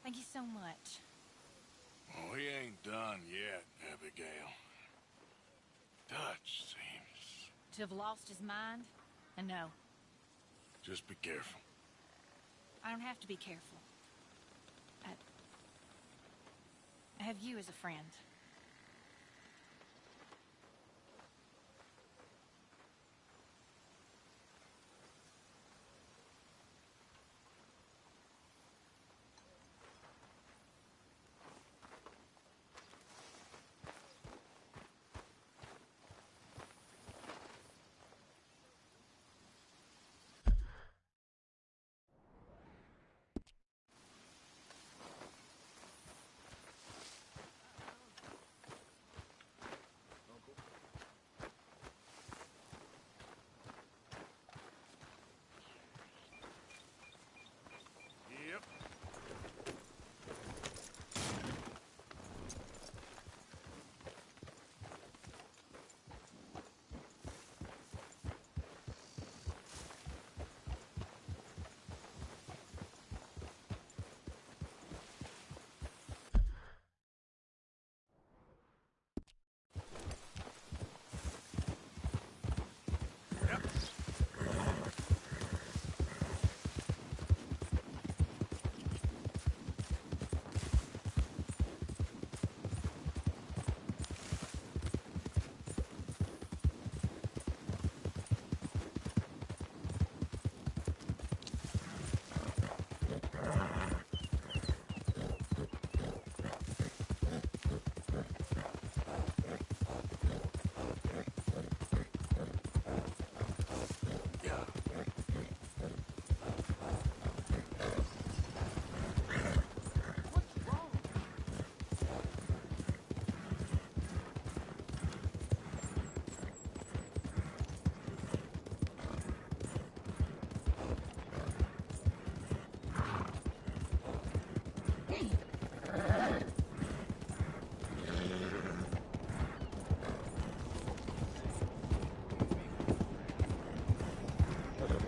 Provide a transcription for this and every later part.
Thank you so much. We ain't done yet, Abigail. Dutch seems... To have lost his mind? And no. Just be careful. I don't have to be careful. I have you as a friend.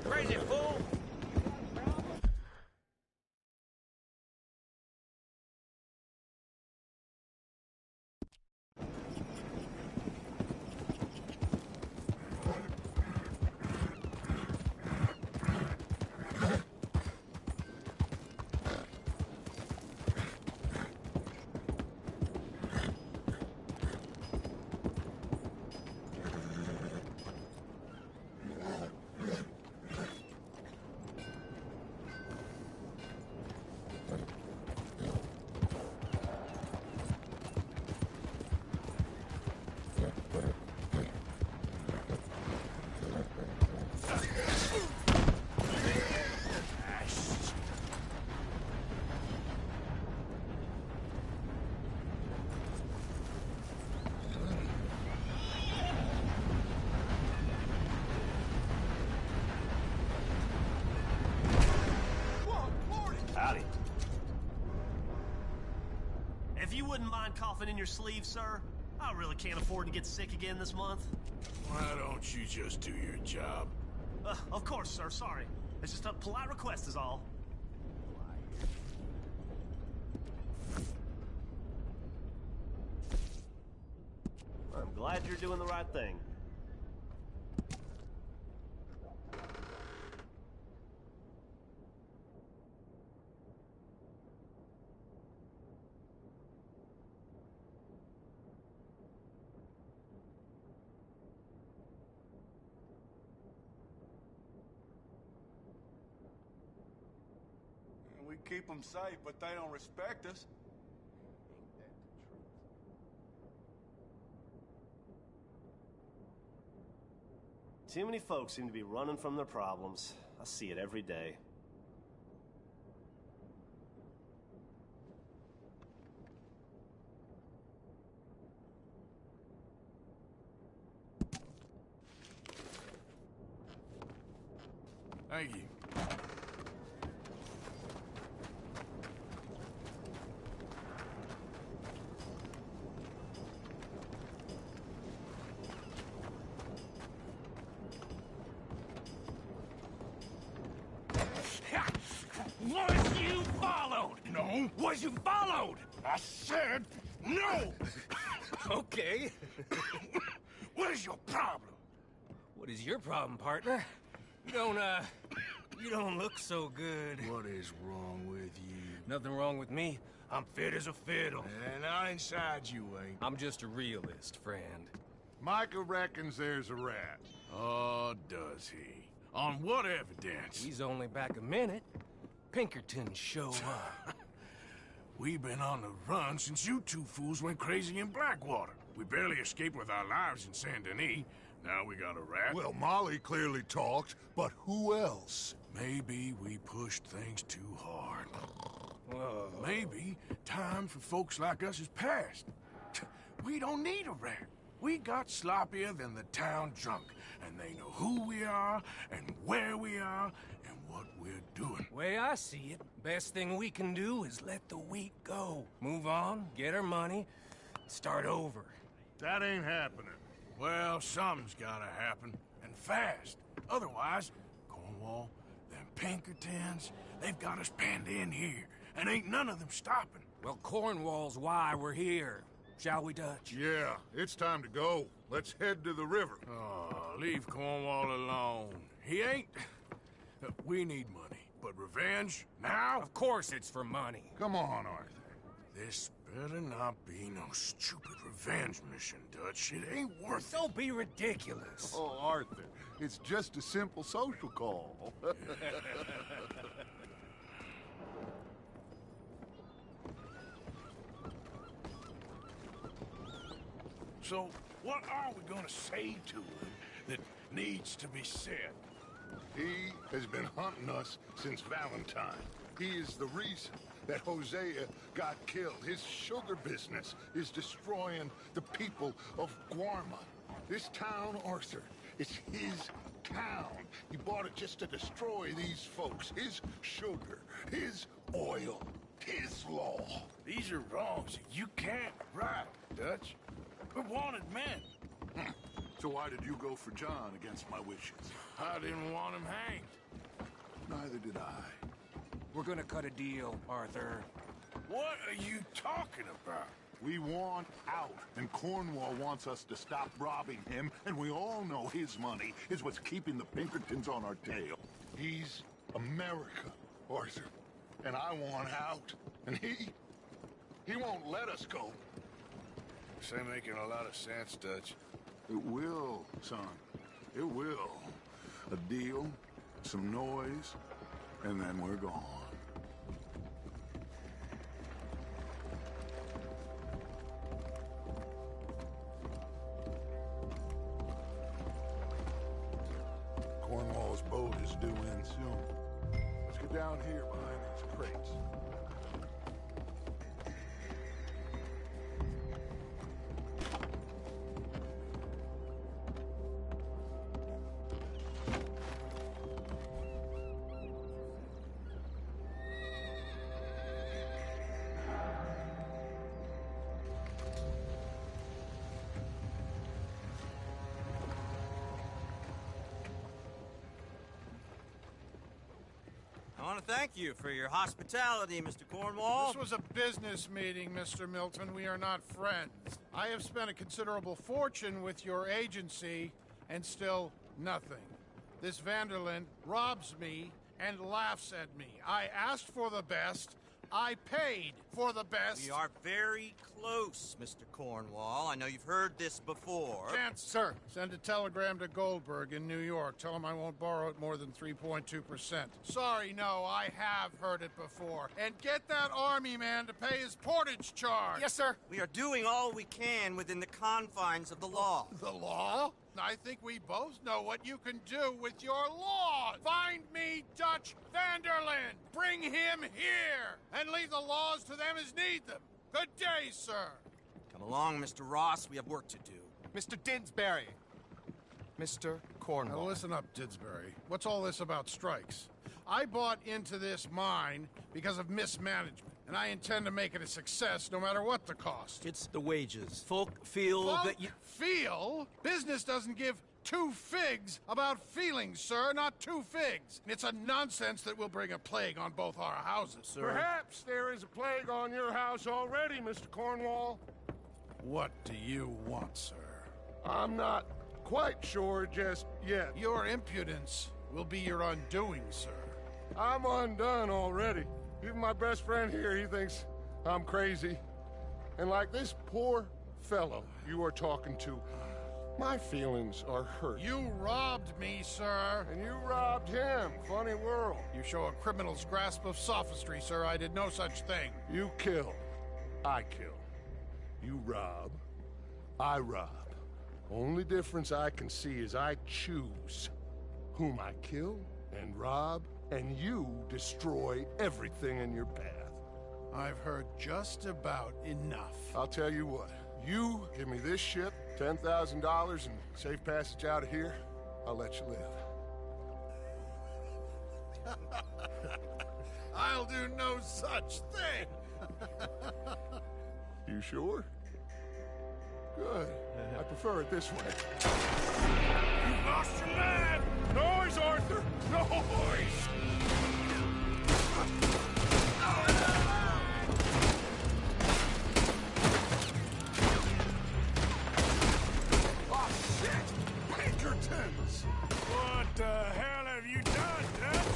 Crazy fool! If you wouldn't mind coughing in your sleeve, sir, I really can't afford to get sick again this month. Why don't you just do your job? Of course, sir, sorry. It's just a polite request is all. I'm glad you're doing the right thing. We keep them safe, but they don't respect us. Too many folks seem to be running from their problems. I see it every day. Thank you. Once you followed! No. No, was you followed? I said no! Okay. What is your problem? What is your problem, partner? You don't look so good. What is wrong with you? Nothing wrong with me. I'm fit as a fiddle. And I inside you ain't. I'm just a realist, friend. Micah reckons there's a rat. Oh, does he? On what evidence? He's only back a minute. Pinkerton show up. We've been on the run since you two fools went crazy in Blackwater. We barely escaped with our lives in Saint Denis. Now we got a rat. Well, Molly clearly talked, but who else? Maybe we pushed things too hard. Whoa. Maybe time for folks like us is past. We don't need a rat. We got sloppier than the town drunk, and they know who we are, and where we are, and what we're doing. Way I see it, best thing we can do is let the week go. Move on, get our money, start over. That ain't happening. Well, something's gotta happen, and fast. Otherwise, Cornwall, them Pinkertons, they've got us penned in here, and ain't none of them stopping. Well, Cornwall's why we're here. Shall we, Dutch? Yeah, it's time to go. Let's head to the river. Oh, leave Cornwall alone. He ain't... We need money, but revenge, now? Of course it's for money. Come on, Arthur. This better not be no stupid revenge mission, Dutch. It ain't worth it. Don't be ridiculous. Oh, Arthur, it's just a simple social call. So, what are we gonna say to him that needs to be said? He has been hunting us since Valentine. He is the reason that Hosea got killed. His sugar business is destroying the people of Guarma. This town, Arthur, it's his town. He bought it just to destroy these folks. His sugar, his oil, his law. These are wrongs that you can't right, Dutch. We're wanted men. So why did you go for John against my wishes? I didn't want him hanged. Neither did I. We're gonna cut a deal, Arthur. What are you talking about? We want out, and Cornwall wants us to stop robbing him, and we all know his money is what's keeping the Pinkertons on our tail. He's America, Arthur, and I want out, and he won't let us go. This ain't making a lot of sense, Dutch. It will, son. It will. A deal, some noise, and then we're gone. Cornwall's boat is due in soon. Let's get down here behind these crates. I want to thank you for your hospitality, Mr. Cornwall. This was a business meeting, Mr. Milton. We are not friends. I have spent a considerable fortune with your agency, and still nothing. This Vanderlyn robs me and laughs at me. I asked for the best. I paid for the best. We are very close, Mr. Cornwall. I know you've heard this before. Chance, sir, send a telegram to Goldberg in New York. Tell him I won't borrow it more than 3.2%. Sorry, no, I have heard it before. And get that army man to pay his portage charge. Yes, sir. We are doing all we can within the confines of the law. The law? I think we both know what you can do with your law. Find me Dutch Vanderlyn. Bring him here. And leave the laws to them as need them. Good day, sir. Come along, Mr. Ross. We have work to do. Mr. Didsbury. Mr. Cornwall. Now listen up, Didsbury. What's all this about strikes? I bought into this mine because of mismanagement, and I intend to make it a success no matter what the cost. It's the wages. Folk feel Folk that you... feel? Business doesn't give two figs about feelings, sir, not two figs. It's a nonsense that will bring a plague on both our houses, sir. Perhaps there is a plague on your house already, Mr. Cornwall. What do you want, sir? I'm not quite sure just yet. Your impudence will be your undoing, sir. I'm undone already. Even my best friend here, he thinks I'm crazy. And like this poor fellow you are talking to, my feelings are hurt. You robbed me, sir. And you robbed him. Funny world. You show a criminal's grasp of sophistry, sir. I did no such thing. You kill. I kill. You rob. I rob. Only difference I can see is I choose whom I kill and rob, and you destroy everything in your path. I've heard just about enough. I'll tell you what. You give me this ship, $10,000, and safe passage out of here, I'll let you live. I'll do no such thing. You sure? Good. I prefer it this way. You lost your man! Noise, Arthur! Noise! Oh, shit! Pinkertons! What the hell have you done, Dutch?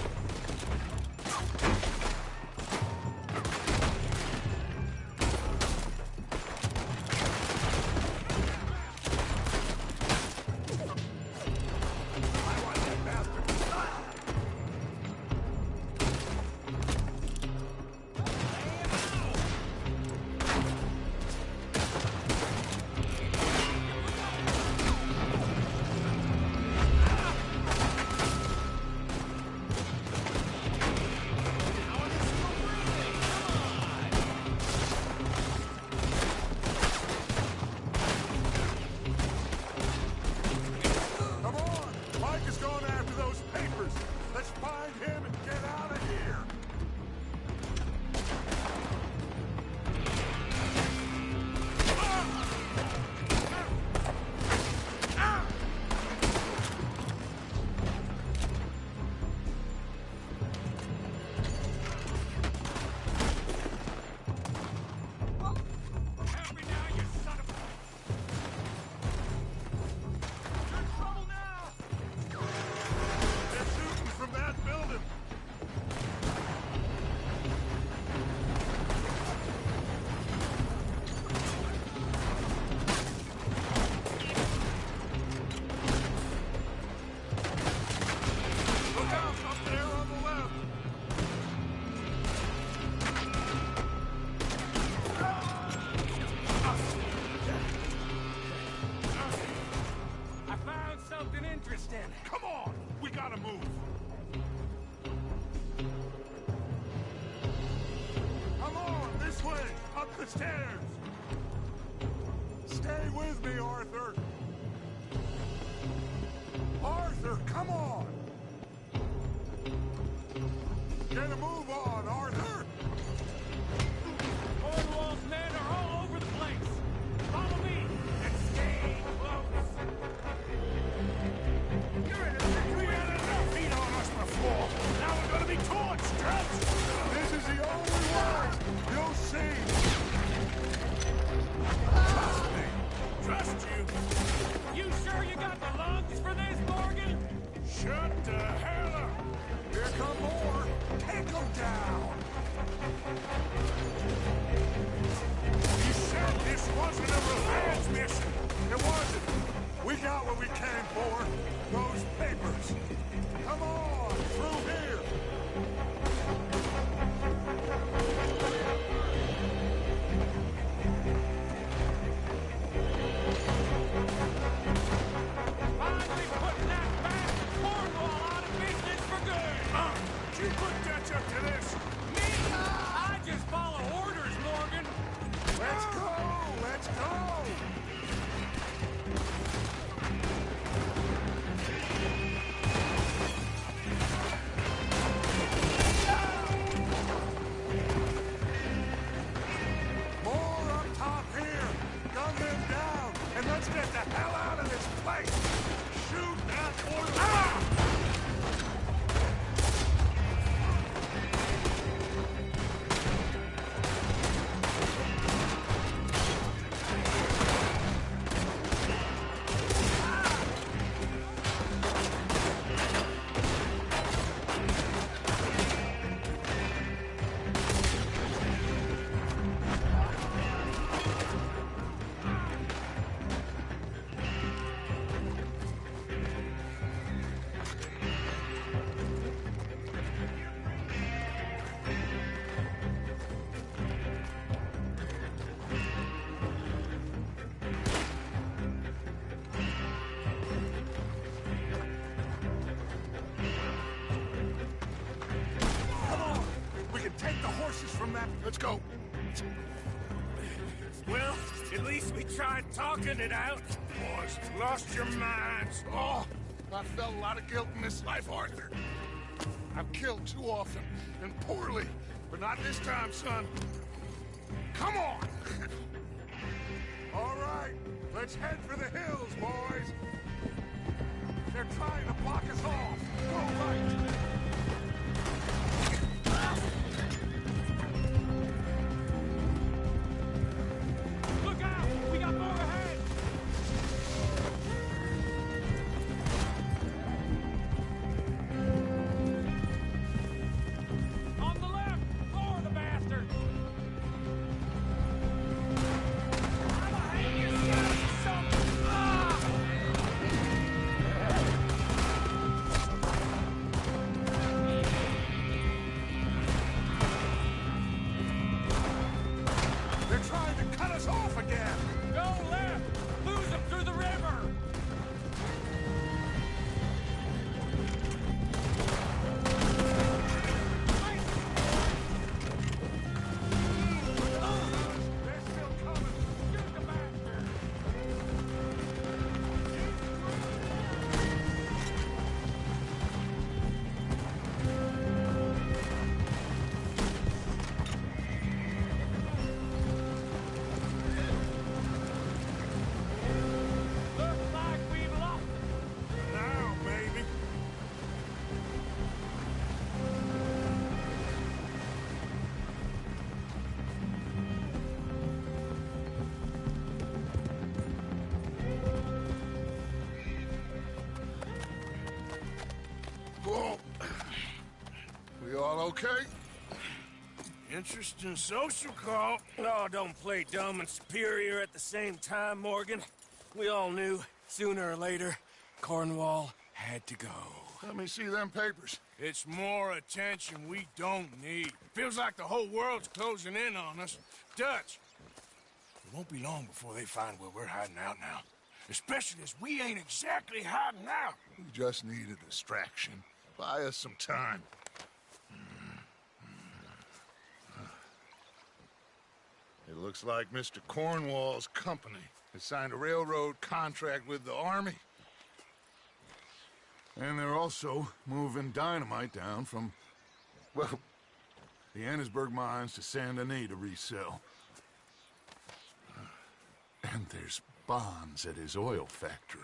Come on! We gotta move! Come on! This way! Up the stairs! Stay with me, Arthur! Arthur, come on! Get a move on, Arthur! Cornwall's men are all over the place. Follow me and stay close. We had enough heat on us before! Now we're gonna be torched, Dutch! This is the only way! You'll see! Trust me! Trust you! You sure you got the lungs for this, Morgan? Shut the hell up! Here come more! Take them down! go. Well, at least we tried talking it out. Boys, lost your minds. Oh, I felt a lot of guilt in this life, Arthur. I've killed too often and poorly, but not this time, son. Come on! All right, let's head for the hills, boys. They're trying to block us off. Go right. Look out! We got more ahead! On the left! Floor the bastard! I'ma hang yourself, son! Ah! They're trying to cut us off again. Go left! Lose them through the river! They're still coming. Shoot the bastard. Looks like we've lost them. Now, maybe. Whoa. We all okay? Interesting social call. Oh, don't play dumb and superior at the same time, Morgan. We all knew, sooner or later, Cornwall had to go. Let me see them papers. It's more attention we don't need. Feels like the whole world's closing in on us. Dutch, it won't be long before they find where we're hiding out now. Especially as we ain't exactly hiding out. We just need a distraction. Buy us some time. It looks like Mr. Cornwall's company has signed a railroad contract with the army. And they're also moving dynamite down from, well, the Annesburg mines to Saint Denis to resell. And there's bonds at his oil factory.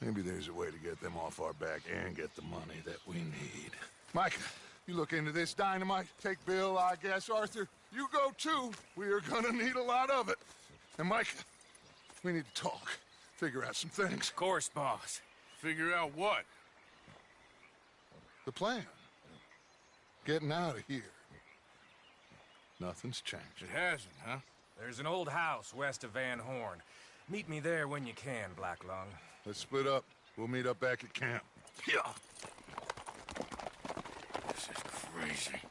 Maybe there's a way to get them off our back and get the money that we need. Micah, you look into this dynamite. Take Bill, I guess. Arthur, you go too. We are gonna need a lot of it. And Micah, we need to talk. Figure out some things. Of course, boss. Figure out what? The plan. Getting out of here. Nothing's changed. It hasn't, huh? There's an old house west of Van Horn. Meet me there when you can, Blacklung. Let's split up. We'll meet up back at camp. Yeah. This is crazy.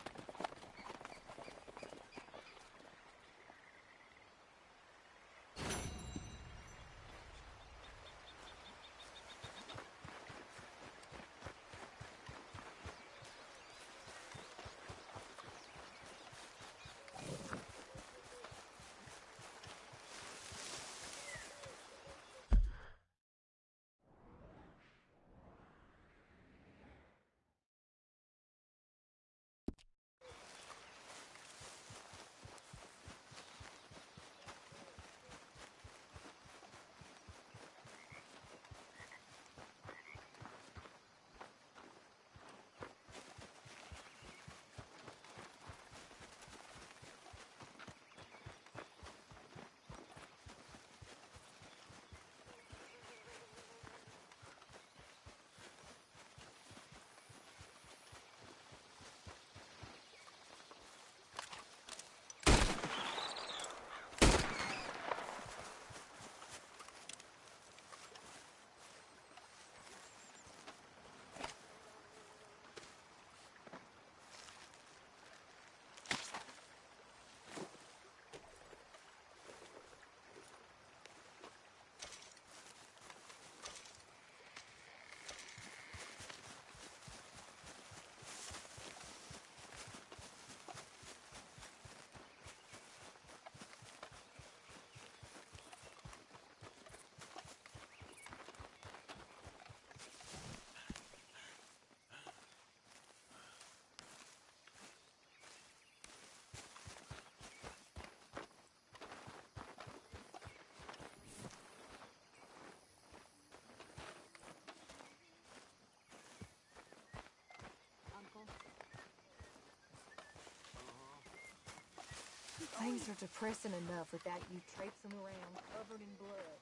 Things are depressing enough without you traipsing around covered in blood.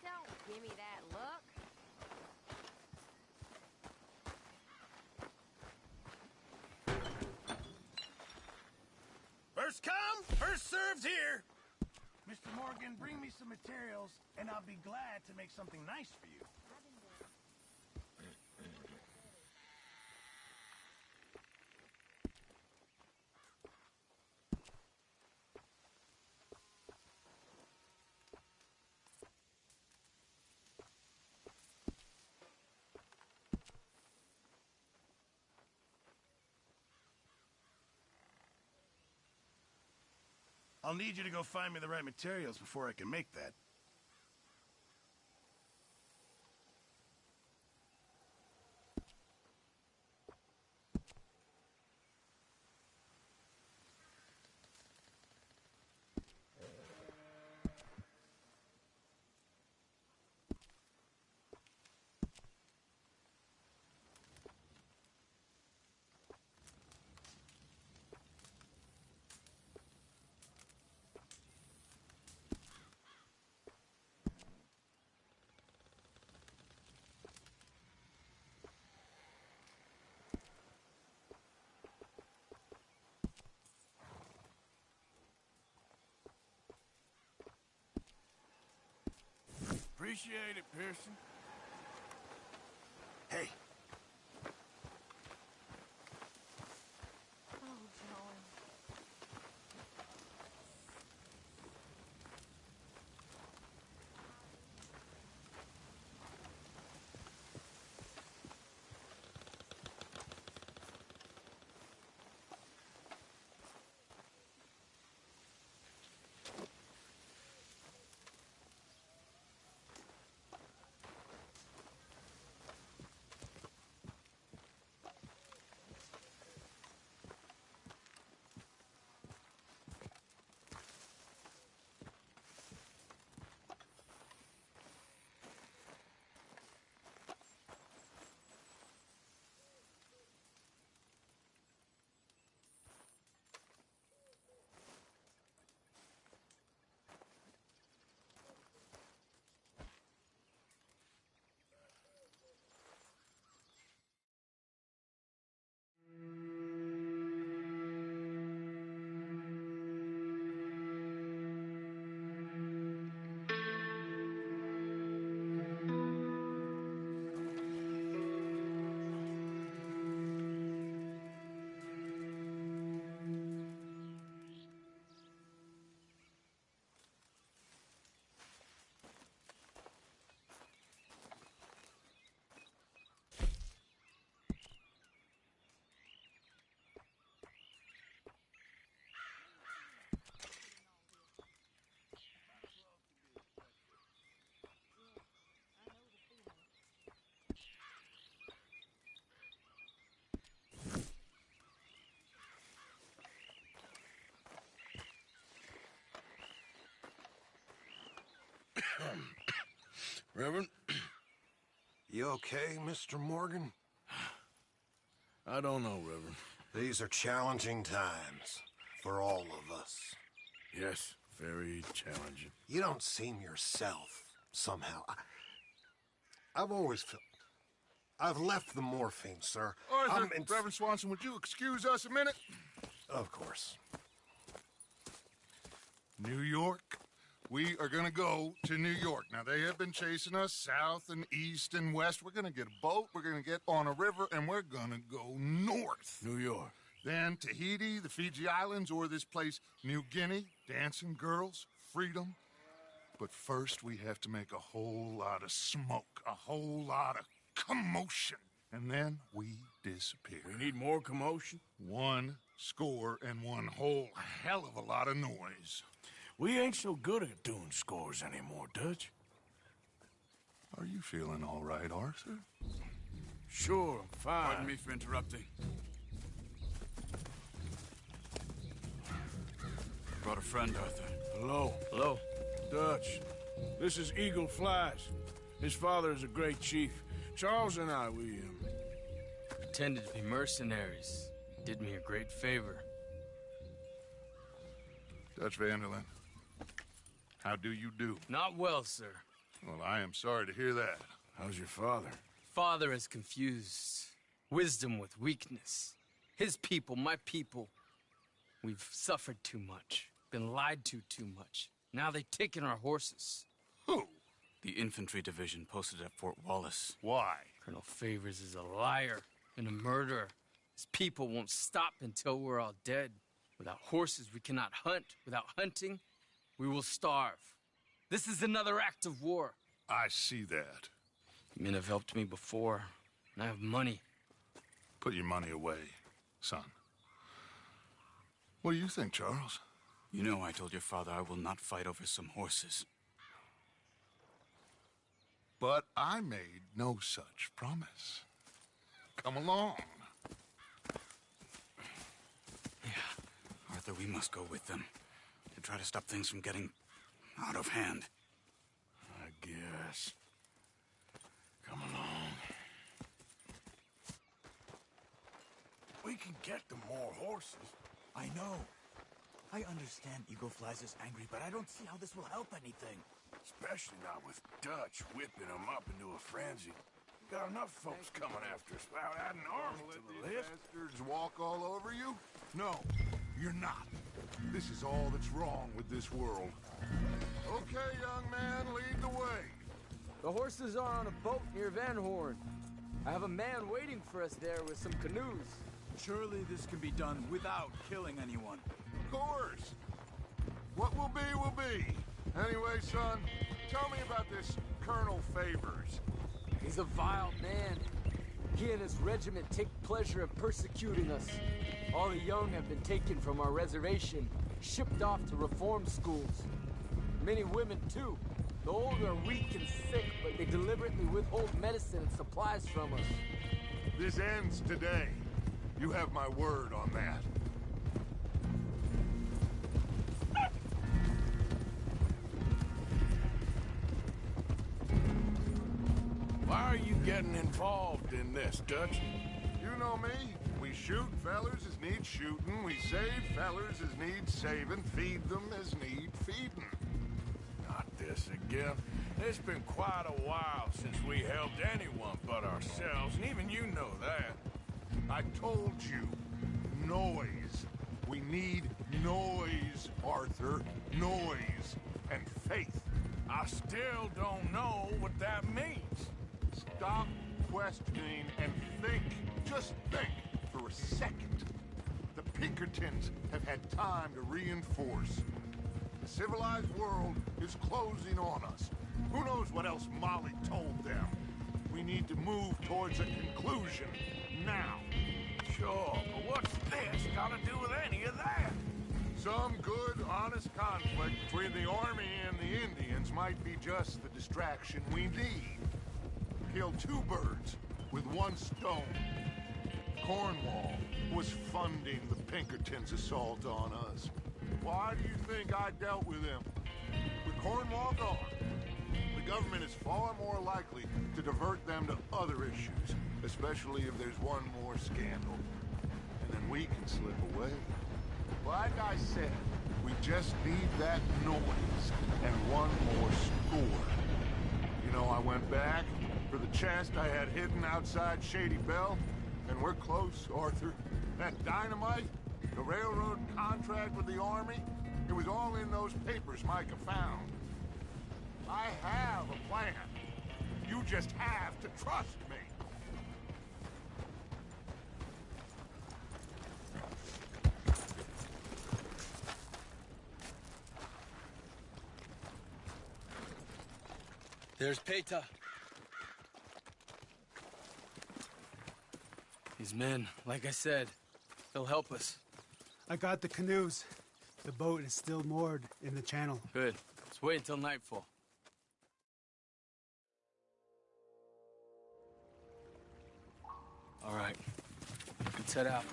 Don't give me that look. First come, first served here. Mr. Morgan, bring me some materials, and I'll be glad to make something nice for you. I'll need you to go find me the right materials before I can make that. Appreciate it, Pearson. Hey, Oh, John. Reverend, You okay, Mr. Morgan? I don't know, Reverend. These are challenging times for all of us. Yes, very challenging. You don't seem yourself, somehow. I've always felt... I've left the morphine, sir. Arthur, Reverend Swanson, would you excuse us a minute? Of course. New York. We are going to go to New York. Now, they have been chasing us south and east and west. We're going to get a boat, we're going to get on a river, and we're going to go north. New York. Then Tahiti, the Fiji Islands, or this place, New Guinea, dancing girls, freedom. But first, we have to make a whole lot of smoke, a whole lot of commotion. And then we disappear. We need more commotion? 1 score and one whole hell of a lot of noise. We ain't so good at doing scores anymore, Dutch. Are you feeling all right, Arthur? Sure, I'm fine. Pardon me for interrupting. Brought a friend, Arthur. Hello. hello. Dutch. This is Eagle Flies. His father is a great chief. Charles and I, we Pretended to be mercenaries. Did me a great favor. Dutch Vanderlyn. How do you do? Not well, sir. Well, I am sorry to hear that. How's your father? Father has confused wisdom with weakness. His people, my people. We've suffered too much, been lied to too much. Now they've taken our horses. Who? The infantry division posted at Fort Wallace. Why? Colonel Favors is a liar and a murderer. His people won't stop until we're all dead. Without horses, we cannot hunt. Without hunting, we will starve. This is another act of war. I see that. Men have helped me before, and I have money. Put your money away, son. What do you think, Charles? You know I told your father I will not fight over some horses. But I made no such promise. Come along. Yeah, Arthur, we must go with them to try to stop things from getting out of hand. I guess. Come along. We can get them more horses. I know. I understand Eagle Flies is angry, but I don't see how this will help anything. Especially not with Dutch whipping them up into a frenzy. Got enough folks coming after us without adding arms to the list. Bastards walk all over you? No, you're not. This is all that's wrong with this world. Okay, young man, lead the way. The horses are on a boat near Van Horn. I have a man waiting for us there with some canoes. Surely this can be done without killing anyone. Of course. What will be, will be. Anyway, son, tell me about this Colonel Favors. He's a vile man. He and his regiment take pleasure in persecuting us. All the young have been taken from our reservation, shipped off to reform schools. Many women, too. The old are weak and sick, but they deliberately withhold medicine and supplies from us. This ends today. You have my word on that. Why are you getting involved in this, Dutch? You know me. We shoot fellers as need shooting. We save fellers as need saving. Feed them as need feeding. Not this again. It's been quite a while since we helped anyone but ourselves, and even you know that. I told you. Noise. We need noise, Arthur. Noise. And faith. I still don't know what that means. Stop questioning and think. Just think for a second. The Pinkertons have had time to reinforce. The civilized world is closing on us. Who knows what else Molly told them? We need to move towards a conclusion now. Sure, but what's this got to do with any of that? Some good, honest conflict between the army and the Indians might be just the distraction we need. Kill two birds with one stone. Cornwall was funding the Pinkertons' assault on us. Why do you think I dealt with them? With Cornwall gone, the government is far more likely to divert them to other issues, especially if there's one more scandal. And then we can slip away. Like I said, we just need that noise and one more score. You know, I went back for the chest I had hidden outside Shady Bell, and we're close, Arthur. That dynamite, the railroad contract with the army, it was all in those papers Micah found. I have a plan. You just have to trust me. There's Peta. These men, like I said, they'll help us. I got the canoes. The boat is still moored in the channel. Good. Let's wait until nightfall. All right. Let's head out.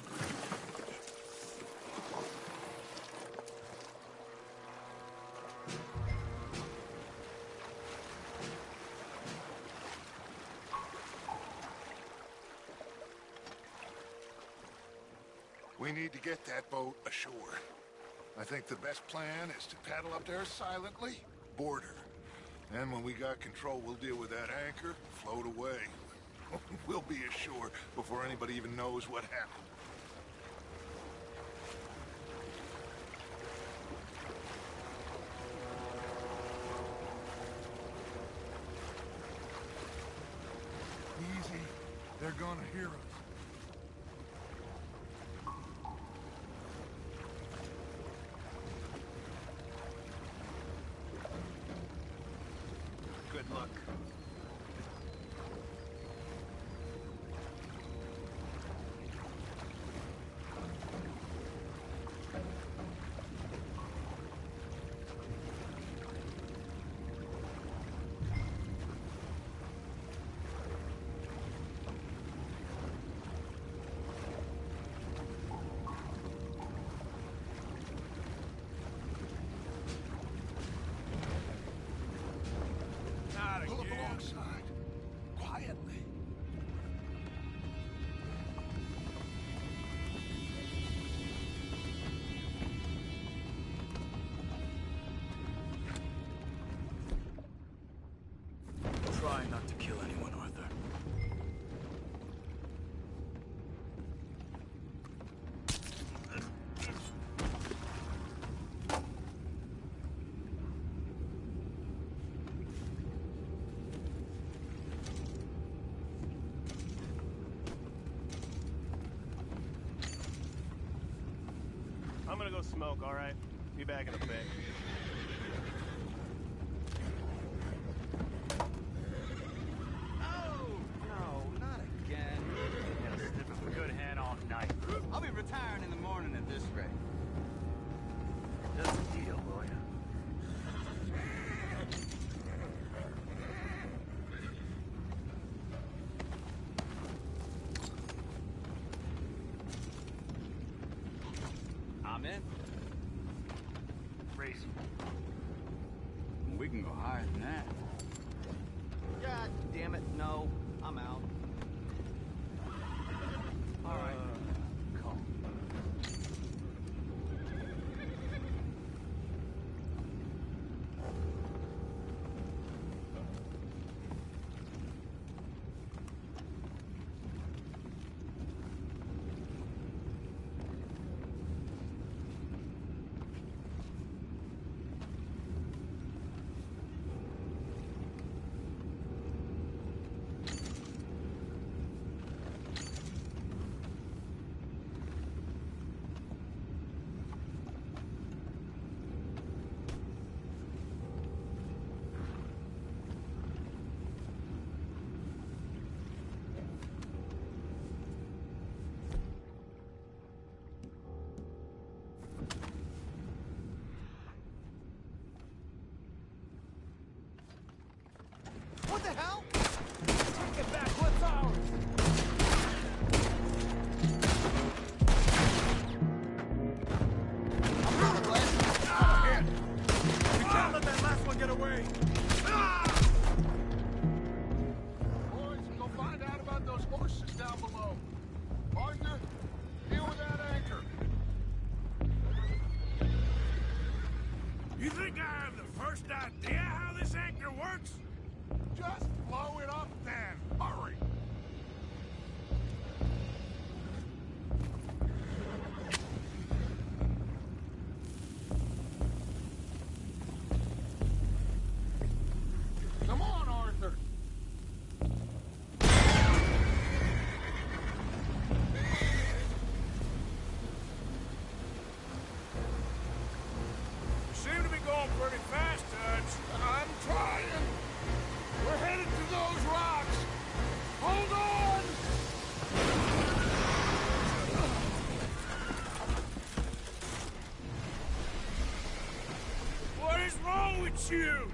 We need to get that boat ashore. I think the best plan is to paddle up there silently, board her. And when we got control, we'll deal with that anchor, float away. We'll be ashore before anybody even knows what happened. Easy. They're gonna hear us. Good luck. Pull up alongside. Quietly. Try not to kill anyone, Arthur. I'm gonna go smoke, all right? Be back in a bit. Oh, no, not again. Had a sniff of a good hand all night. I'll be retiring in the morning at this rate. Just a deal, will ya? I'm in. Race. We can go higher than that. God damn it, no. I'm out. All right. Cool. What the hell? Take it back, what's ours? I'm running, Glenn. Ah! We can't let that last one get away. Ah! Boys, go find out about those horses down below. Arthur, deal with that anchor. You think I have the first idea how this anchor works? Just blow it up then. Hurry. Come on, Arthur. You seem to be going pretty fast, Touch. I'm trying. We're headed to those rocks. Hold on! What is wrong with you?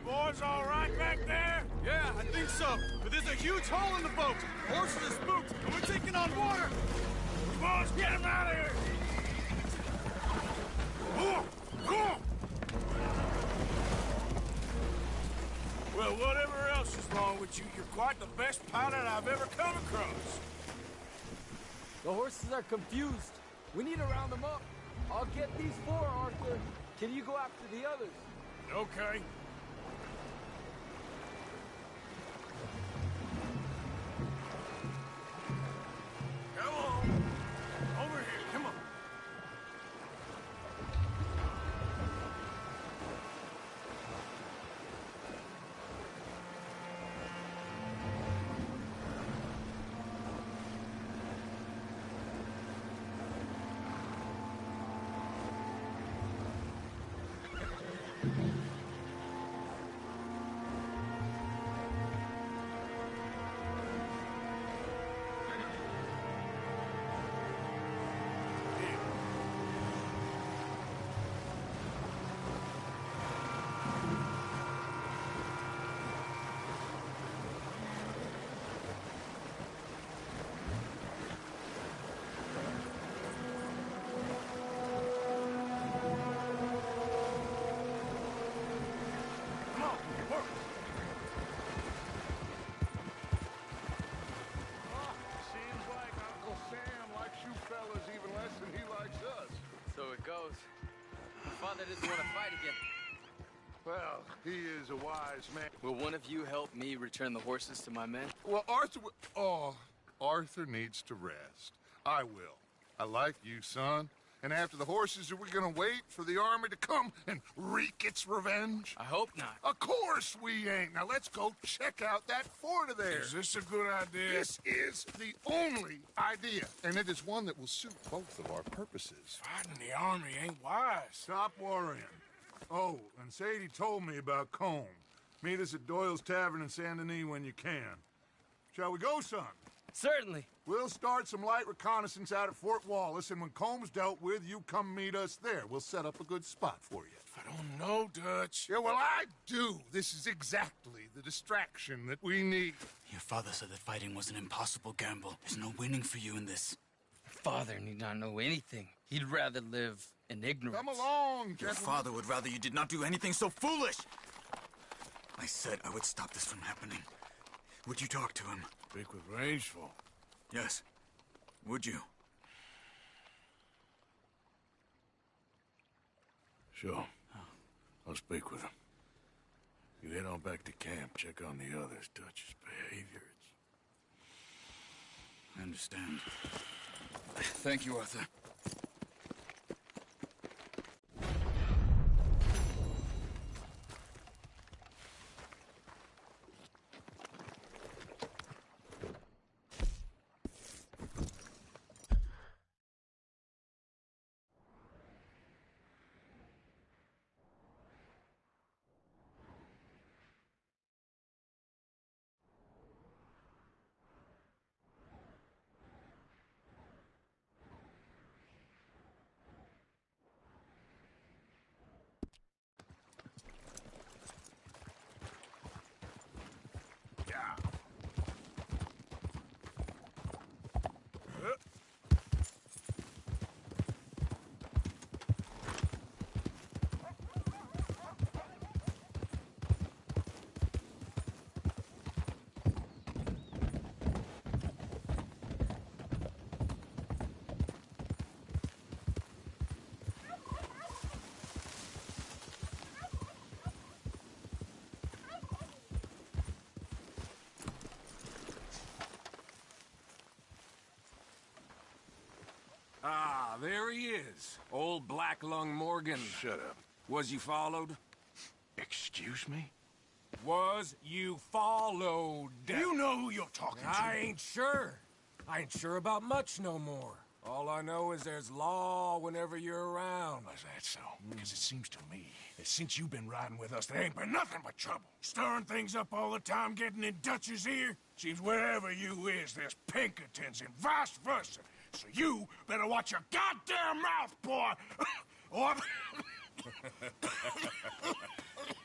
Boys all right back there? Yeah, I think so. But there's a huge hole in the boat. Horses are spooked, and we're taking on water. Boys, get him out of here! Well, whatever else is wrong with you, you're quite the best pilot I've ever come across. The horses are confused. We need to round them up. I'll get these 4, Arthur. Can you go after the others? Okay. Come on. Over here, come on. Goes. My father doesn't want to fight again. Well, he is a wise man. Will one of you help me return the horses to my men? Well, Arthur needs to rest. I will. I like you, son. And after the horses, are we gonna wait for the army to come and wreak its revenge? I hope not. Of course we ain't. Now let's go check out that fort of theirs. Is this a good idea? This is the only idea, and it is one that will suit both of our purposes. Fighting the army ain't wise. Stop worrying. Oh, and Sadie told me about Combe. Meet us at Doyle's Tavern in Saint Denis when you can. Shall we go, son? Certainly. We'll start some light reconnaissance out at Fort Wallace, and when Combs dealt with, you come meet us there. We'll set up a good spot for you. I don't know, Dutch. Yeah, well, I do. This is exactly the distraction that we need. Your father said that fighting was an impossible gamble. There's no winning for you in this. Father need not know anything. He'd rather live in ignorance. Come along, gentlemen. Your father would rather you did not do anything so foolish. I said I would stop this from happening. Would you talk to him? Speak with Rangeful. Yes. Would you? Sure. I'll speak with him. You head on back to camp, check on the others. Dutch's behavior, I understand. Thank you, Arthur. Ah, there he is. Old Black Lung Morgan. Shut up. Was you followed? Excuse me? Was you followed? You know who you're talking to. I ain't sure. I ain't sure about much no more. All I know is there's law whenever you're around. Is that so? Because it seems to me that since you've been riding with us, there ain't been nothing but trouble. Stirring things up all the time, getting in Dutch's ear. Seems wherever you is, there's Pinkertons and vice versa. So you better watch your goddamn mouth, boy! Or...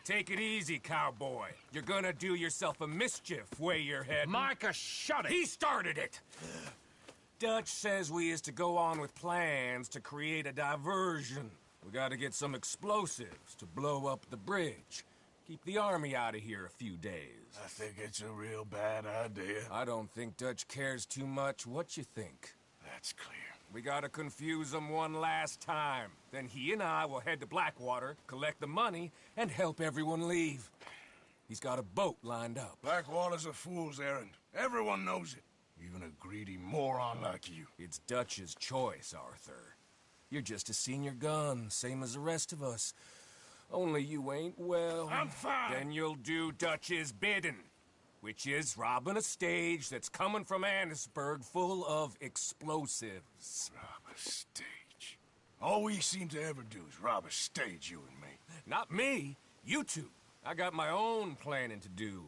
Take it easy, cowboy. You're gonna do yourself a mischief way you're heading. Micah, shut it! He started it! Dutch says we is to go on with plans to create a diversion. We gotta get some explosives to blow up the bridge. Keep the army out of here a few days. I think it's a real bad idea. I don't think Dutch cares too much what you think. That's clear. We gotta confuse him one last time. Then he and I will head to Blackwater, collect the money, and help everyone leave. He's got a boat lined up. Blackwater's a fool's errand. Everyone knows it. Even a greedy moron like you. It's Dutch's choice, Arthur. You're just a senior gun, same as the rest of us. Only you ain't well. I'm fine. Then you'll do Dutch's bidding, which is robbing a stage that's coming from Annisburg full of explosives. Rob a stage. All we seem to ever do is rob a stage, you and me. Not me. You two. I got my own planning to do.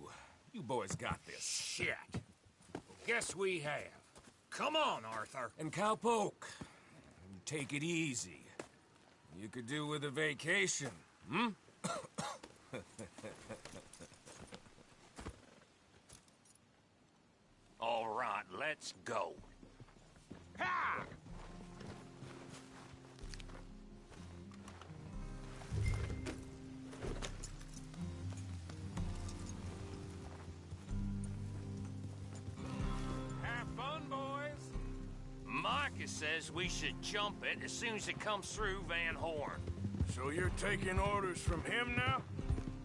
You boys got this. Shit. Guess we have. Come on, Arthur. And Cowpoke, take it easy. You could do with a vacation, hmm? All right, let's go. Ha! Have fun, boys. Micah says we should jump it as soon as it comes through Van Horn. So you're taking orders from him now?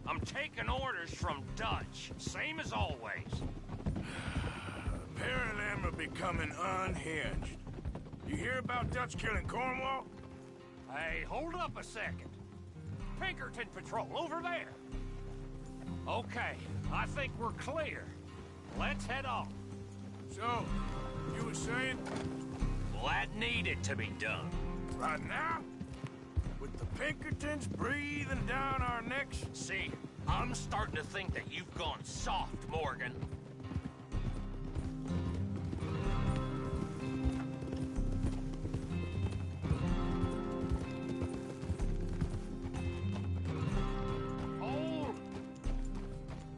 I'm taking orders from Dutch, same as always. A pair of them are becoming unhinged. You hear about Dutch killing Cornwall? Hey, hold up a second. Pinkerton Patrol, over there. Okay, I think we're clear. Let's head off. So, you were saying? Well, that needed to be done. Right now? With the Pinkertons breathing down our necks? See, I'm starting to think that you've gone soft, Morgan.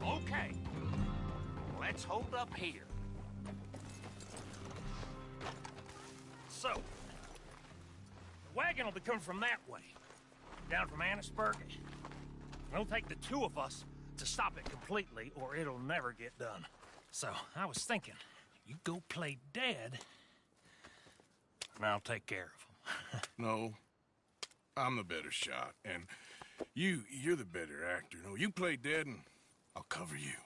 Okay. Let's hold up here. So, the wagon will be coming from that way, down from Annisburg. It'll take the two of us to stop it completely, or it'll never get done. So, I was thinking, you go play dead, and I'll take care of him. No, I'm the better shot, and you're the better actor. No, you play dead, and I'll cover you.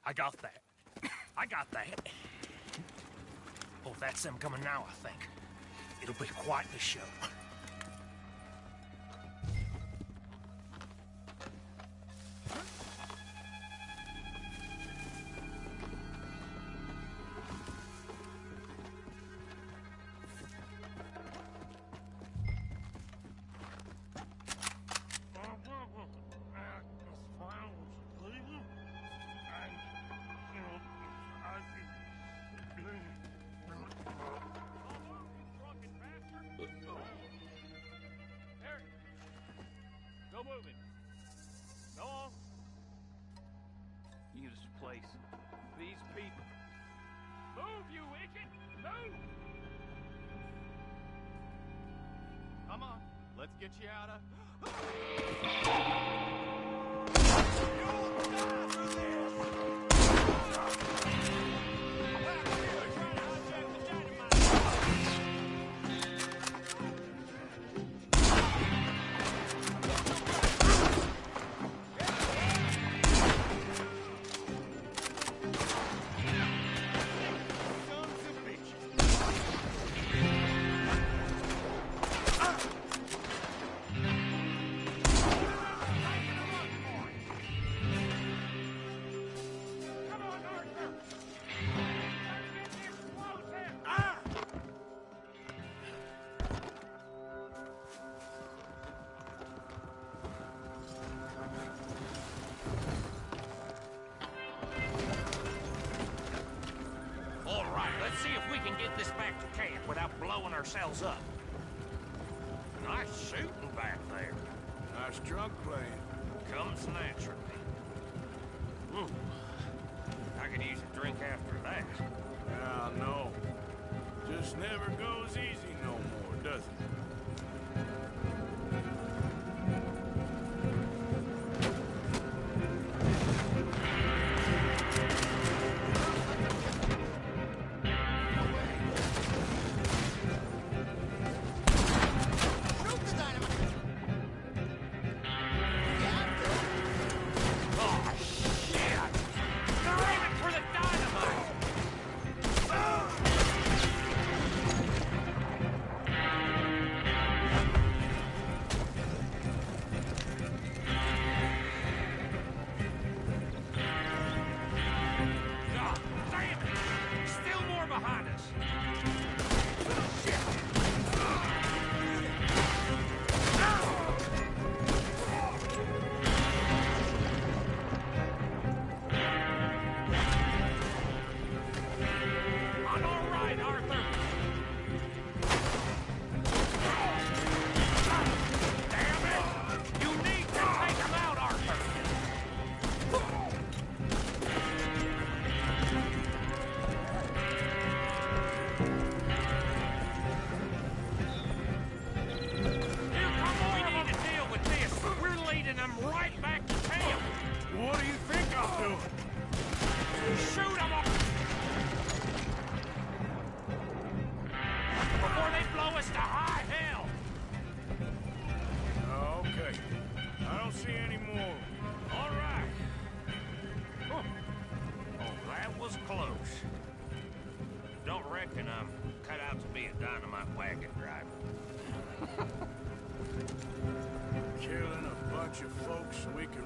I got that. I got that. Oh, that's them coming now, I think. It'll be quite the show. No moving. Go on. You this place. These people. Move, you idiot! Move! Come on. Let's get you out of... You'll die for Let's see if we can get this back to camp without blowing ourselves up. Nice shooting back there. Nice drunk playing. Comes naturally. I could use a drink after that. Yeah, I know. Just never goes easy no more, does it?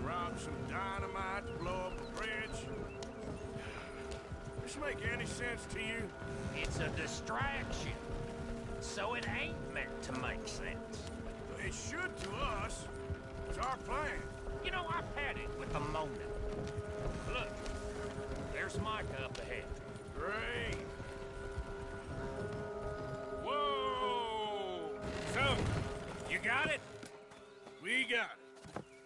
rob some dynamite to blow up the bridge? This make any sense to you? It's a distraction. So it ain't meant to make sense. It should to us. It's our plan. You know, I've had it with the Mona. Look, there's Micah up ahead. Great. Whoa! So, you got it? We got it.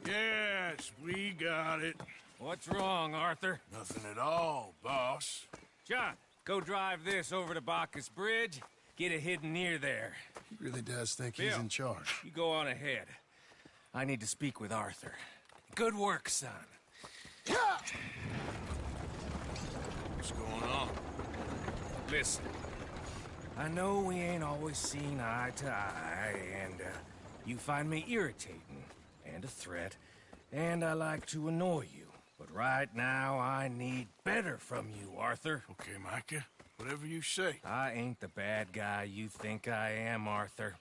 Yes, we got it. What's wrong, Arthur? Nothing at all, boss. John, go drive this over to Bacchus Bridge. Get it hidden near there. He really does think Bill, he's in charge. You go on ahead. I need to speak with Arthur. Good work, son. What's going on? Listen, I know we ain't always seen eye to eye, and you find me irritating and a threat, and I like to annoy you. But right now, I need better from you, Arthur. Okay, Micah. Whatever you say. I ain't the bad guy you think I am, Arthur.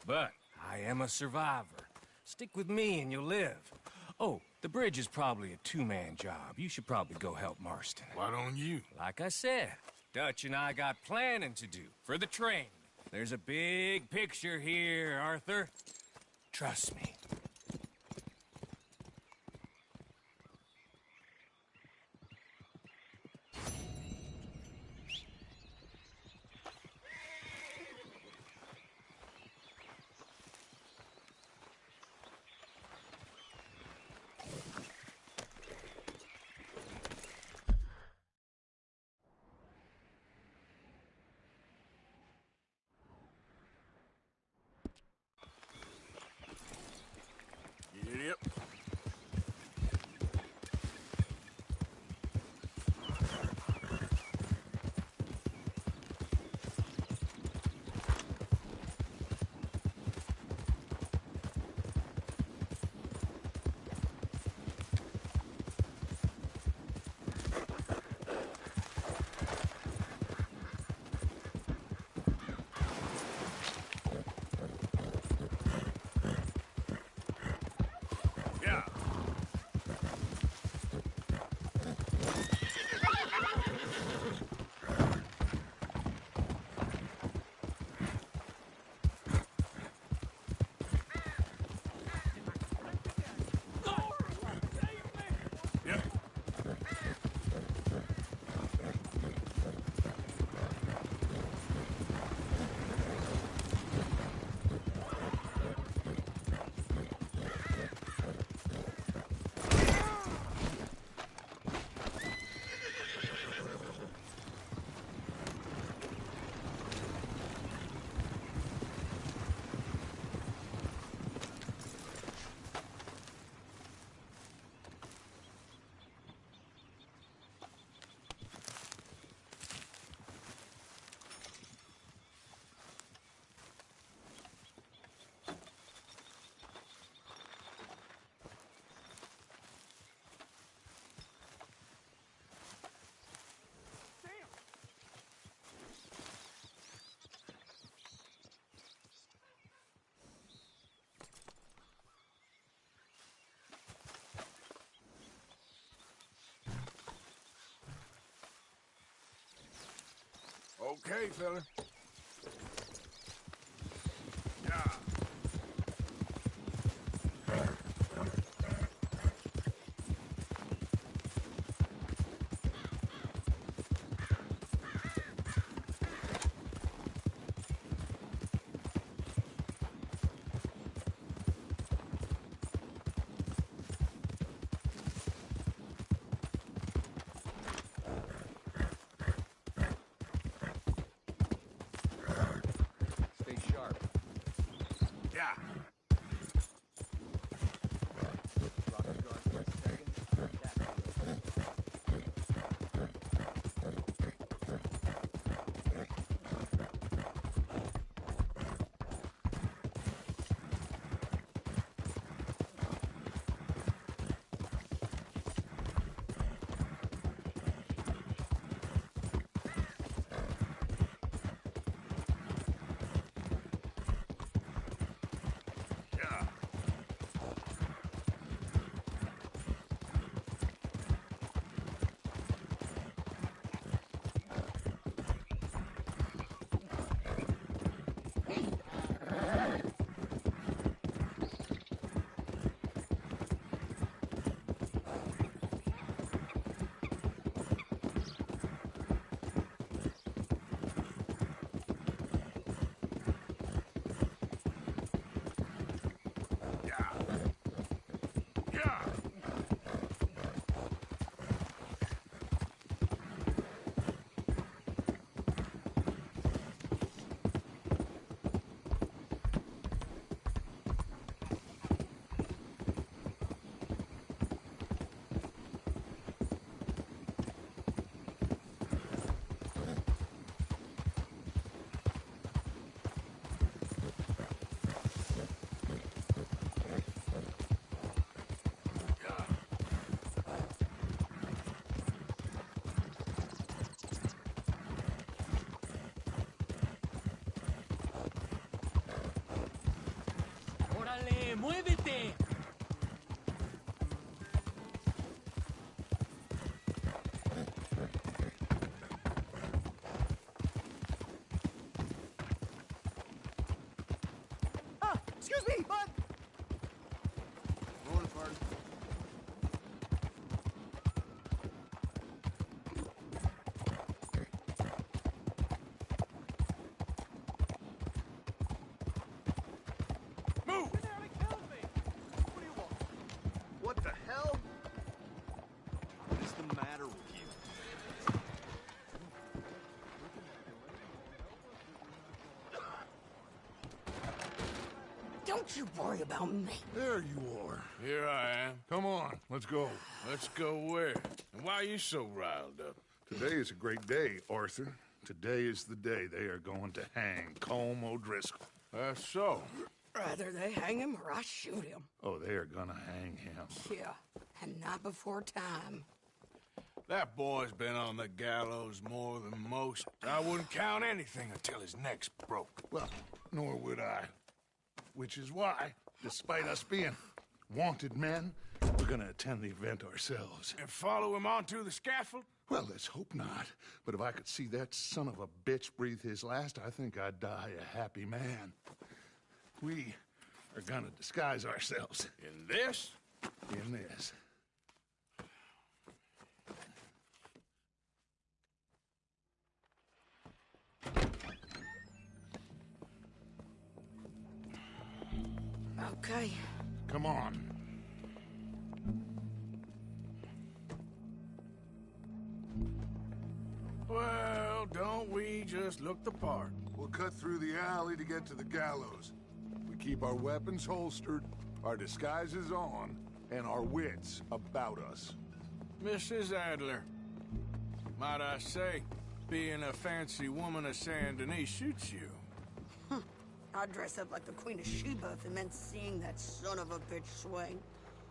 But I am a survivor. Stick with me and you'll live. Oh, the bridge is probably a two-man job. You should probably go help Marston. Why don't you? Like I said, Dutch and I got planning to do for the train. There's a big picture here, Arthur. Trust me. Yep. Okay, fella. Yeah. muévete! Excuse me, bud! Morning, party. Move! What the hell? What is the matter with you? Don't you worry about me. There you are. Here I am. Come on, let's go. Let's go where? And why are you so riled up? Today is a great day, Arthur. Today is the day they are going to hang Colm O'Driscoll. That's so. Rather they hang him or I shoot him. Oh, they are gonna hang him. Yeah, and not before time. That boy's been on the gallows more than most. I wouldn't count anything until his neck's broke. Well, nor would I. Which is why, despite us being wanted men, we're gonna attend the event ourselves. And follow him onto the scaffold? Well, let's hope not. But if I could see that son of a bitch breathe his last, I think I'd die a happy man. We are gonna disguise ourselves. In this? In this. Okay. Come on. Well, don't we just look the part? We'll cut through the alley to get to the gallows. We keep our weapons holstered, our disguises on, and our wits about us. Mrs. Adler, might I say, being a fancy woman of Saint Denis suits you. I'd dress up like the Queen of Sheba if it meant seeing that son of a bitch swing.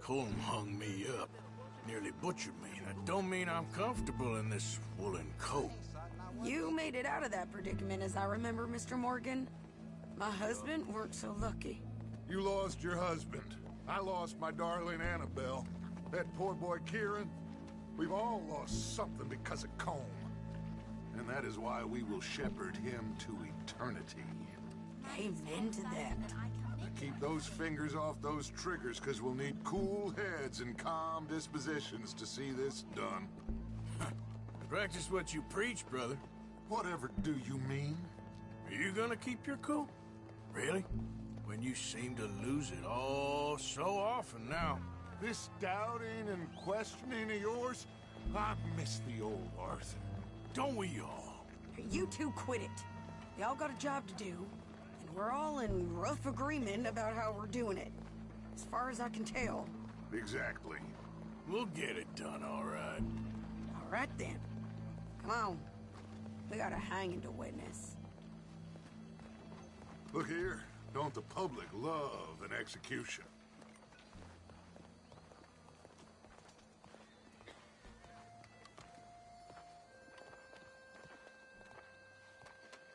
Colm hung me up, nearly butchered me. That don't mean I'm comfortable in this woolen coat. You made it out of that predicament, as I remember, Mr. Morgan. My husband weren't so lucky. You lost your husband. I lost my darling Annabelle. That poor boy Kieran. We've all lost something because of Colm. And that is why we will shepherd him to eternity. Amen to that. Now keep those fingers off those triggers, because we'll need cool heads and calm dispositions to see this done. Practice what you preach, brother. Whatever do you mean? Are you gonna keep your cool? Really? When you seem to lose it all so often now. This doubting and questioning of yours, I miss the old Arthur. Don't we all? You two quit it. Y'all got a job to do, and we're all in rough agreement about how we're doing it. As far as I can tell. Exactly. We'll get it done, all right. All right, then. Come on. We got a hanging to witness. Look here. Don't the public love an execution?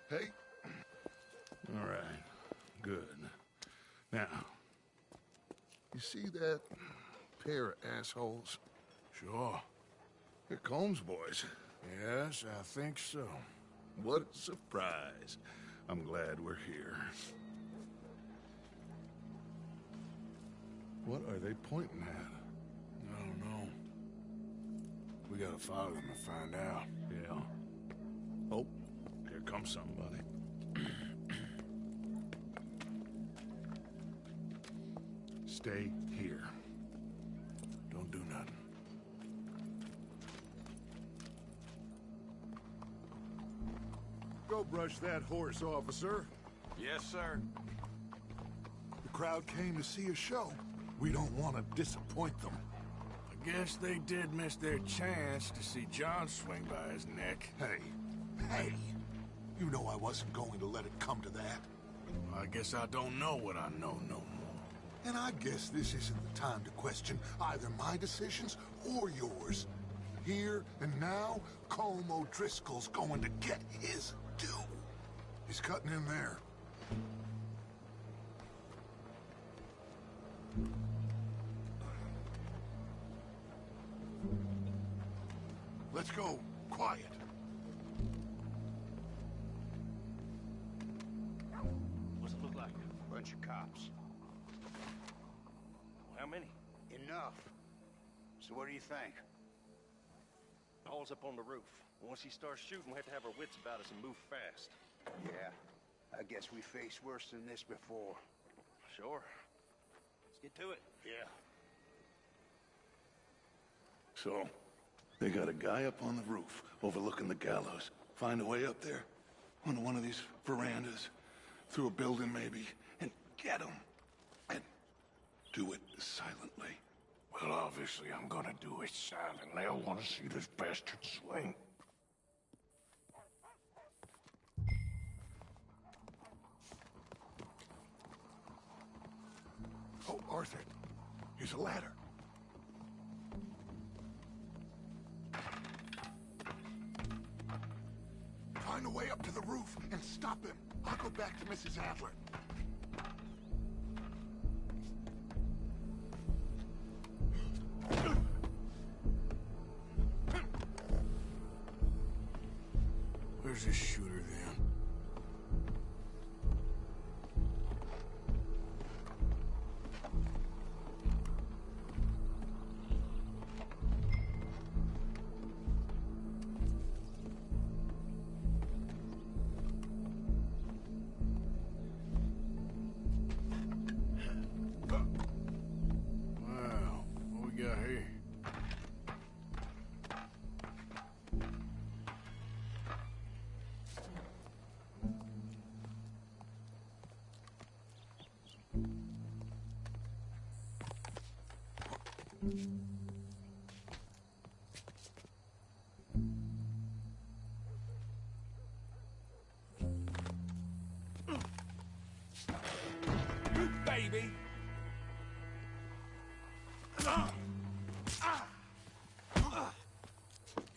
Hey. All right. Good. Now, you see that pair of assholes? Sure. They're Colm's boys. Yes, I think so. What a surprise. I'm glad we're here. What are they pointing at? I don't know. We gotta follow them and find out. Yeah. Oh, here comes somebody. Stay here. Don't do nothing. Go brush that horse, officer. Yes, sir. The crowd came to see a show. We don't want to disappoint them. I guess they did miss their chance to see John swing by his neck. Hey, you know I wasn't going to let it come to that. I guess I don't know what I know no more. And I guess this isn't the time to question either my decisions or yours. Here and now, Colm O'Driscoll's going to get his due. He's cutting in there. Let's go. Quiet. What's it look like? Bunch of cops. How many? Enough. So what do you think? Paul's up on the roof. Once he starts shooting, we have to have our wits about us and move fast. Yeah. I guess we faced worse than this before. Sure. Let's get to it. Yeah. So, they got a guy up on the roof, overlooking the gallows. Find a way up there, onto one of these verandas, through a building maybe, and get him. And do it silently. Well, obviously, I'm gonna do it silently. I want to see this bastard swing. Oh, Arthur, here's a ladder. Find a way up to the roof and stop him. I'll go back to Mrs. Adler. Where's this shooter then? Wow, what we got here? Baby!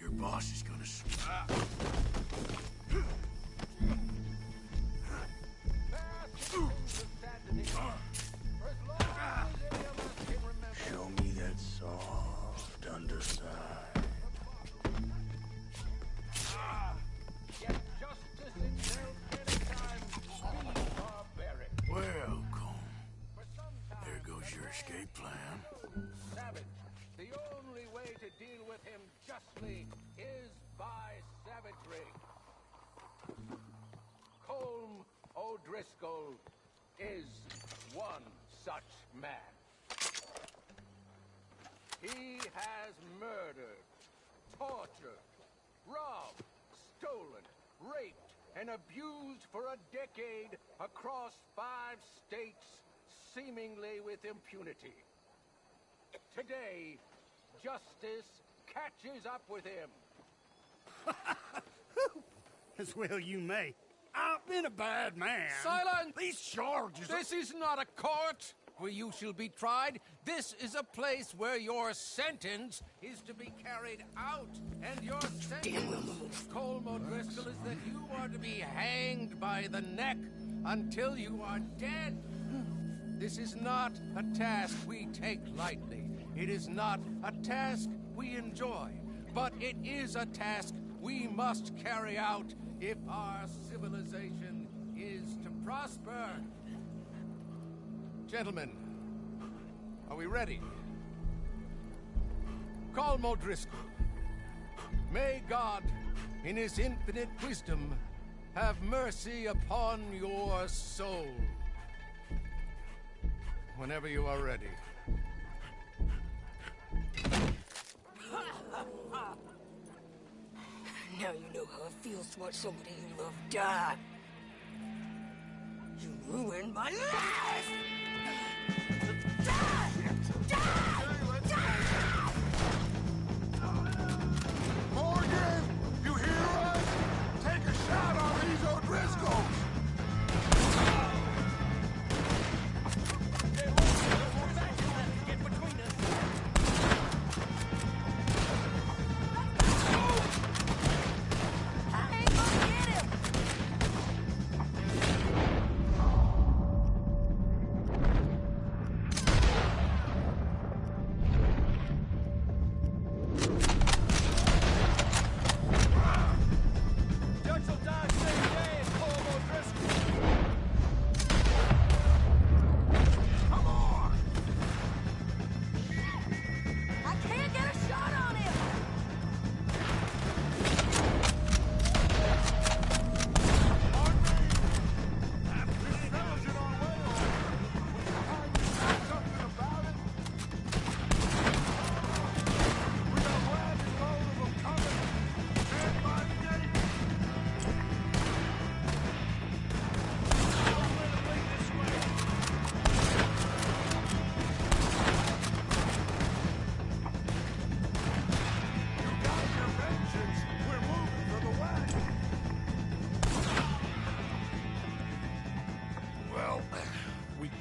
Your boss is gonna... Show me that soft underside. Well, Colm, there goes your escape plan. Savage, the only way to deal with him justly is by savagery. Colm O'Driscoll is one such man. He has murdered, tortured, robbed, stolen, raped, and abused for a decade across 5 states, seemingly with impunity. Today, justice catches up with him. As well you may. I've been a bad man. Silence! These charges... This is not a court where you shall be tried. This is a place where your sentence is to be carried out. And your sentence, Colm O'Driscoll, is that you are to be hanged by the neck until you are dead. This is not a task we take lightly. It is not a task we enjoy. But it is a task we must carry out if our civilization is to prosper. Gentlemen, are we ready? Colm O'Driscoll, may God, in his infinite wisdom, have mercy upon your soul. Whenever you are ready. Now you know how it feels to watch somebody you love die. You ruined my life! Die! Die! Morgan! You hear us? Take a shot on these O'Driscolls! Get between us! I ain't gonna get him!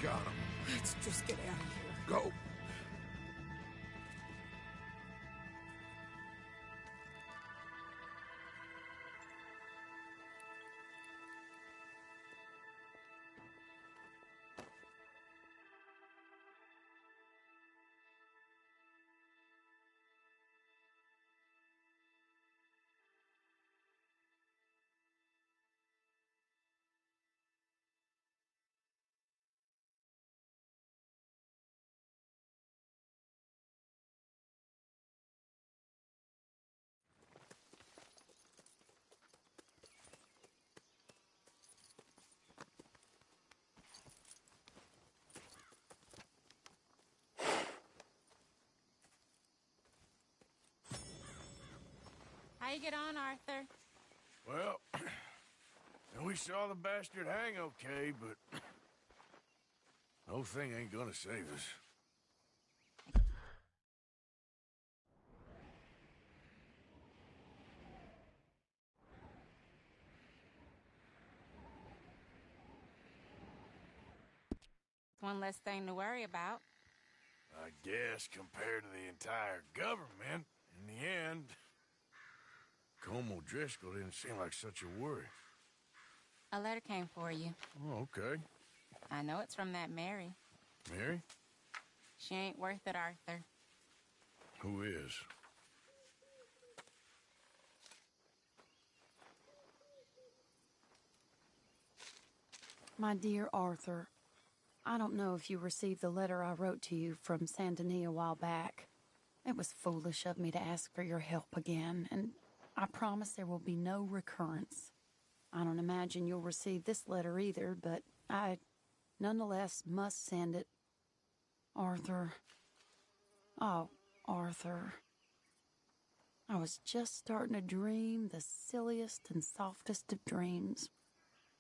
got him. Let's just get out of here. Go. How you get on, Arthur? Well, we saw the bastard hang okay, but the whole thing ain't gonna save us. One less thing to worry about. I guess compared to the entire government, in the end, Como Driscoll didn't seem like such a worry. A letter came for you. Oh, okay. I know it's from that Mary. Mary? She ain't worth it, Arthur. Who is? My dear Arthur, I don't know if you received the letter I wrote to you from Saint Denis a while back. It was foolish of me to ask for your help again, and I promise there will be no recurrence. I don't imagine you'll receive this letter either, but I nonetheless must send it. Arthur. Oh, Arthur. I was just starting to dream the silliest and softest of dreams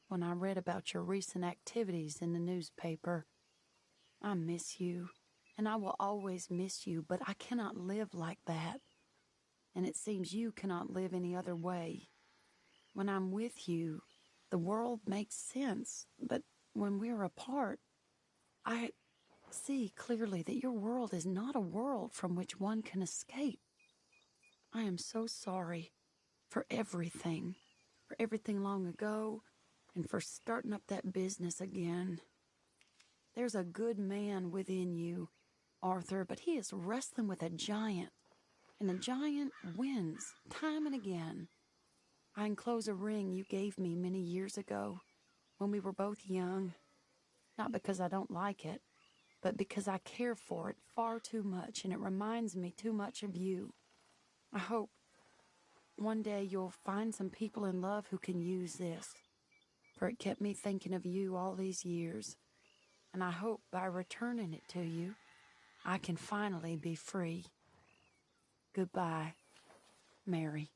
when I read about your recent activities in the newspaper. I miss you, and I will always miss you, but I cannot live like that. And it seems you cannot live any other way. When I'm with you, the world makes sense, but when we're apart, I see clearly that your world is not a world from which one can escape. I am so sorry for everything long ago, and for starting up that business again. There's a good man within you, Arthur, but he is wrestling with a giant. And the giant wins, time and again. I enclose a ring you gave me many years ago, when we were both young. Not because I don't like it, but because I care for it far too much, and it reminds me too much of you. I hope one day you'll find some people in love who can use this, for it kept me thinking of you all these years. And I hope by returning it to you, I can finally be free. Goodbye, Mary.